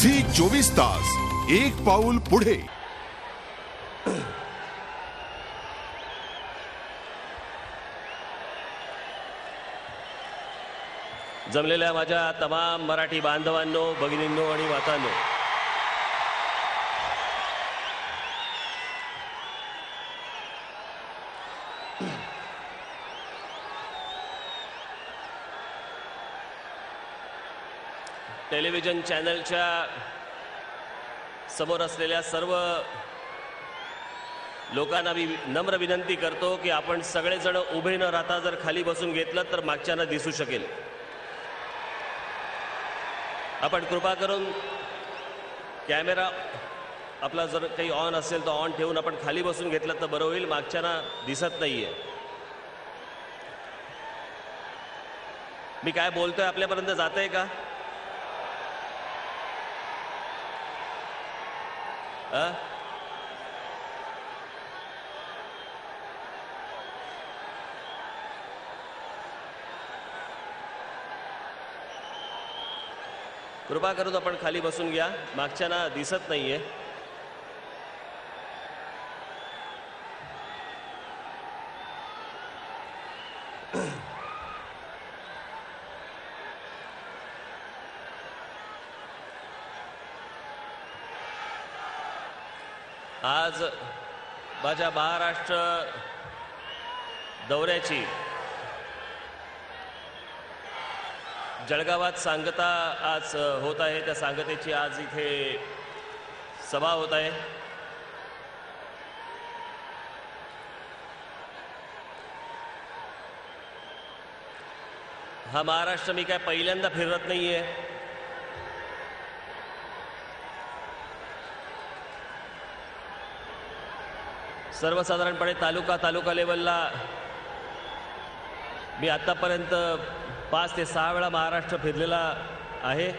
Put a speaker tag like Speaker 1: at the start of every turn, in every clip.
Speaker 1: Zee 24 तास एक पाऊल पुढे।
Speaker 2: जमलेल्या माझ्या तमाम मराठी बांधवांनो, भगिनींनो आणि मातांनो, टेलिव्हिजन चॅनलच्या समोर असलेल्या सर्व लोकांना मी नम्र विनंती करतो की आपण सगळेजण उभे न राहता जर खाली बसून घेतलं तर मागच्यांना दिसू शकेल। आपण कृपा करून कॅमेरा आपला जर काही ऑन असेल तर ऑन ठेवून आपण खाली बसून घेतलं तर बरं होईल, मागच्यांना दिसत नाहीये। मी काय बोलतोय आपल्यापर्यंत जातंय का? कृपा करून आपण खाली बसून घ्या, मागच्यांना दिसत नाहीये। आज माझ्या महाराष्ट्र दौऱ्याची जळगावात सांगता आज होत आहे। त्या सांगतेची आज इथे सभा होत आहे। हा महाराष्ट्र मी काय पहिल्यांदा फिरत नाहीये। सर्वसाधारणपणे तालुका लेवलला मी आतापर्यंत 5 ते 6 वेळा महाराष्ट्र फिरलेला आहे।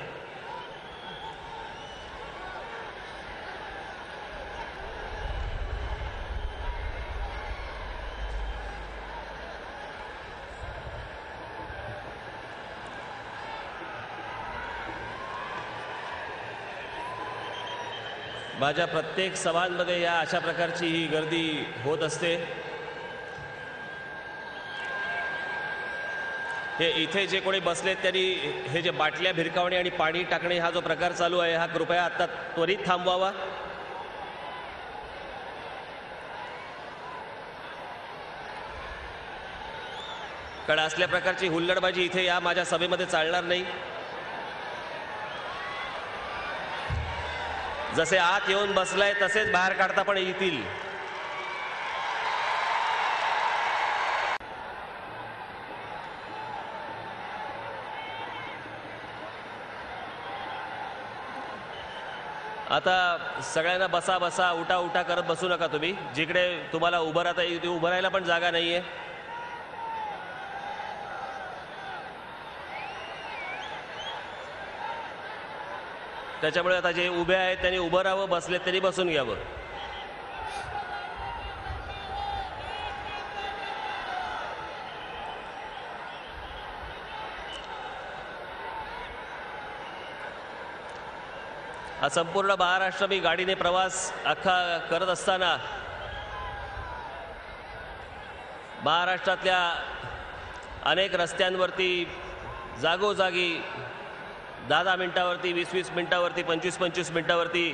Speaker 2: माझ्या प्रत्येक सभांमध्ये या अशा प्रकारची ही गर्दी होत असते। हे इथे जे कोणी बसलेत त्यांनी हे जे बाटल्या भिरकावणे आणि पाणी टाकणे हा जो प्रकार चालू आहे हा कृपया आता त्वरित थांबवावा। कारण असल्या प्रकारची हुल्लडबाजी इथे या माझ्या सभेमध्ये चालणार नाही। जसे आत येऊन बसलाय तसेच बाहेर काढता पण येतील। आता सगळ्यांना बसा बसा उठा उठा करत बसू नका तुम्ही। जिकडे तुम्हाला उभं राहता येईल उभं राहायला पण जागा नाहीये। त्याच्यामुळे आता जे उभे आहेत त्यांनी उभं राहावं, बसलेत त्यांनी बसून घ्यावं। हा संपूर्ण महाराष्ट्र मी गाडीने प्रवास अख्खा करत असताना महाराष्ट्रातल्या अनेक रस्त्यांवरती जागोजागी 10-10 मिनिटावरती, 20-20 मिनिटावरती, 25-25 मिनिटावरती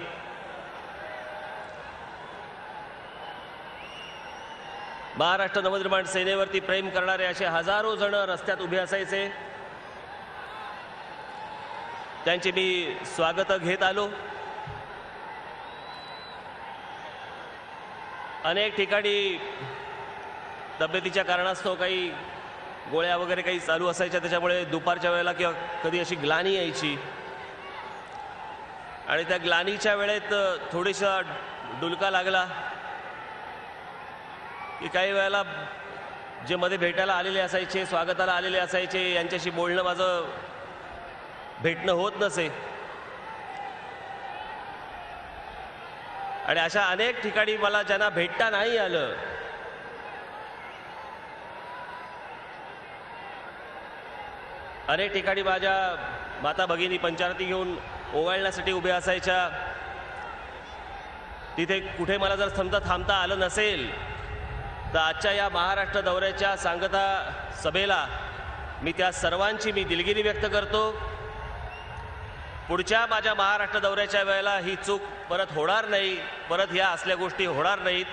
Speaker 2: महाराष्ट्र नवनिर्माण सेनेवरती प्रेम करणारे असे हजारो जण रस्त्यात उभे असायचे। त्यांचे मी स्वागत घेत आलो। अनेक ठिकाणी तब्येतीच्या कारणास्तव काही गोळ्या वगैरे काही चालू असायच्या, त्याच्यामुळे दुपारच्या वेळेला किंवा कधी अशी ग्लानी यायची आणि त्या ग्लानीच्या वेळेत थोडीसा डुलका लागला की काही वेळेला जे मध्ये भेटायला आलेले असायचे, स्वागताला आलेले असायचे, यांच्याशी बोलणं माझं भेटणं होत नसे। आणि अशा अनेक ठिकाणी मला ज्यांना भेटता नाही आलं अनेक ठिकाणी माझ्या माता भगिनी पंचारती घेऊन ओवाळण्यासाठी उभे असायच्या, तिथे कुठे मला जर थांबता आलं नसेल तर आजच्या या महाराष्ट्र दौऱ्याच्या सांगता सभेला मी त्या सर्वांची दिलगिरी व्यक्त करतो. पुढच्या माझ्या महाराष्ट्र दौऱ्याच्या वेळेला ही चूक परत होणार नाही, परत ह्या असल्या गोष्टी होणार नाहीत.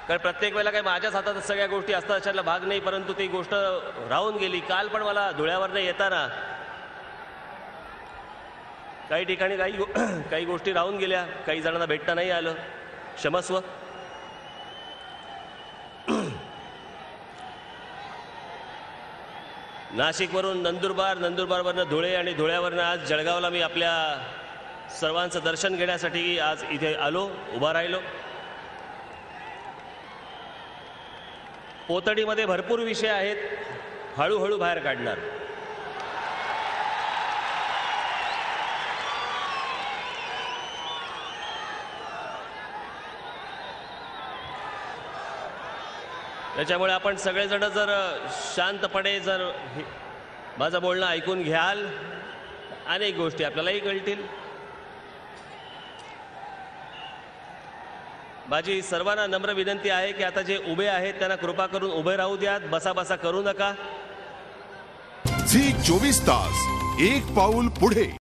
Speaker 2: कारण प्रत्येक वेळेला काही माझ्याच हातात सगळ्या गोष्टी असतात अशातला भाग नाही, परंतु ती गोष्ट राहून गेली. काल पण मला धुळ्यावरनं येताना काही ठिकाणी काही गोष्टी राहून गेल्या, काही जणांना भेटता नाही आलं, क्षमस्व. नाशिकवरून नंदुरबार, नंदुरबारवरनं धुळे आणि धुळ्यावरनं आज जळगावला मी आपल्या सर्वांचं दर्शन घेण्यासाठी आज इथे आलो, उभा राहिलो. पोतडीमध्ये भरपूर विषय आहेत, हळूहळू बाहेर काढणार. त्याच्यामुळे आपण सगळेजण जर शांतपणे जर माझं बोलणं ऐकून घ्याल, अनेक गोष्टी आपल्यालाही कळतील. माझी सर्वांना नम्र विनंती आहे की आता जे उभे आहेत त्यांना कृपा करून उभे राहू द्यात, बसा करू नका.
Speaker 1: झी 24 तास, एक पाऊल पुढे.